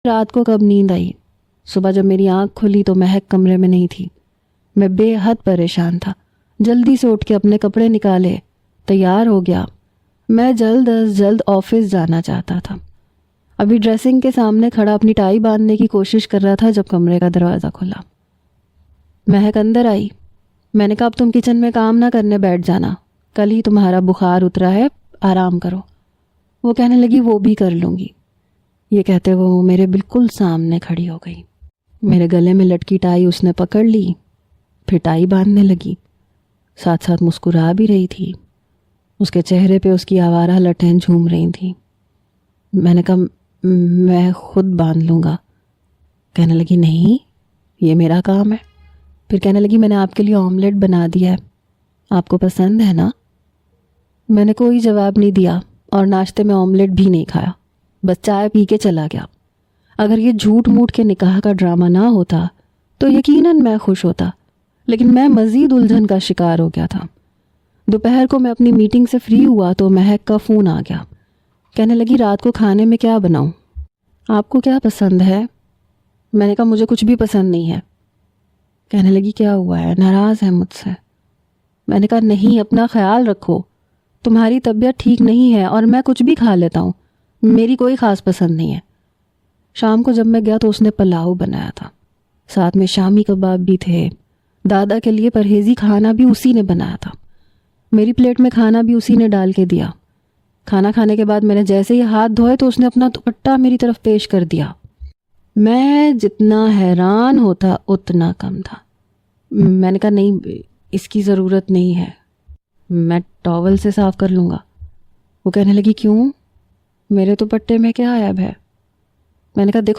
رات کو کب نیند آئی۔ صبح جب میری آنکھ کھلی تو مہک کمرے میں نہیں تھی۔ میں بے حد پریشان تھا۔ جلدی سے اٹھ کے اپنے کپڑے نکالے، تیار ہو گیا۔ میں جلد از جلد آفس جانا چاہتا تھا۔ ابھی ڈریسنگ کے سامنے کھڑا اپنی ٹائی باندھنے کی کوشش کر رہا تھا جب کمرے کا دروازہ کھلا۔ مہک اندر آئی۔ میں نے کہا اب تم کچن میں کام نہ کرنے بیٹھ جانا، کل ہی تمہارا بخار اترا ہے، آرام کرو۔ وہ کہنے لگی وہ بھی کر لوں گی۔ یہ کہتے وہ میرے بالکل سامنے کھڑی ہو گئی۔ میرے گلے میں لٹکی ٹائی اس نے پکڑ لی، پھر ٹائی باندھنے لگی، ساتھ ساتھ مسکرا بھی رہی تھی۔ اس کے چہرے پہ اس کی آوارہ لٹیں جھوم رہی تھیں۔ میں نے کہا میں خود باندھ لوں گا۔ کہنے لگی نہیں، یہ میرا کام ہے۔ پھر کہنے لگی میں نے آپ کے لیے آملیٹ بنا دیا ہے، آپ کو پسند ہے نا؟ میں نے کوئی جواب نہیں دیا اور ناشتے میں آملیٹ بھی نہیں کھایا، بس چائے پی کے چلا گیا۔ اگر یہ جھوٹ موٹ کے نکاح کا ڈرامہ نہ ہوتا تو یقیناً میں خوش ہوتا، لیکن میں مزید الجھن کا شکار ہو گیا تھا۔ دوپہر کو میں اپنی میٹنگ سے فری ہوا تو مہک کا فون آ گیا۔ کہنے لگی رات کو کھانے میں کیا بناؤں؟ آپ کو کیا پسند ہے؟ میں نے کہا مجھے کچھ بھی پسند نہیں ہے۔ کہنے لگی کیا ہوا ہے، ناراض ہے مجھ سے؟ میں نے کہا نہیں، اپنا خیال رکھو، تمہاری طبیعت ٹھیک نہیں ہے اور میں کچھ بھی کھا لیتا ہوں، میری کوئی خاص پسند نہیں ہے۔ شام کو جب میں گیا تو اس نے پلاؤ بنایا تھا، ساتھ میں شامی کباب بھی تھے۔ دادا کے لیے پرہیزی کھانا بھی اسی نے بنایا تھا۔ میری پلیٹ میں کھانا بھی اسی نے ڈال کے دیا۔ کھانا کھانے کے بعد میں نے جیسے ہی ہاتھ دھوئے تو اس نے اپنا دوپٹہ میری طرف پیش کر دیا۔ میں جتنا حیران ہوتا اتنا کم تھا۔ میں نے کہا نہیں، اس کی ضرورت نہیں ہے، میں ٹاول سے صاف کر لوں گا۔ وہ کہنے لگی کیوں؟ میرے دوپٹے میں کیا عیب ہے؟ میں نے کہا دیکھو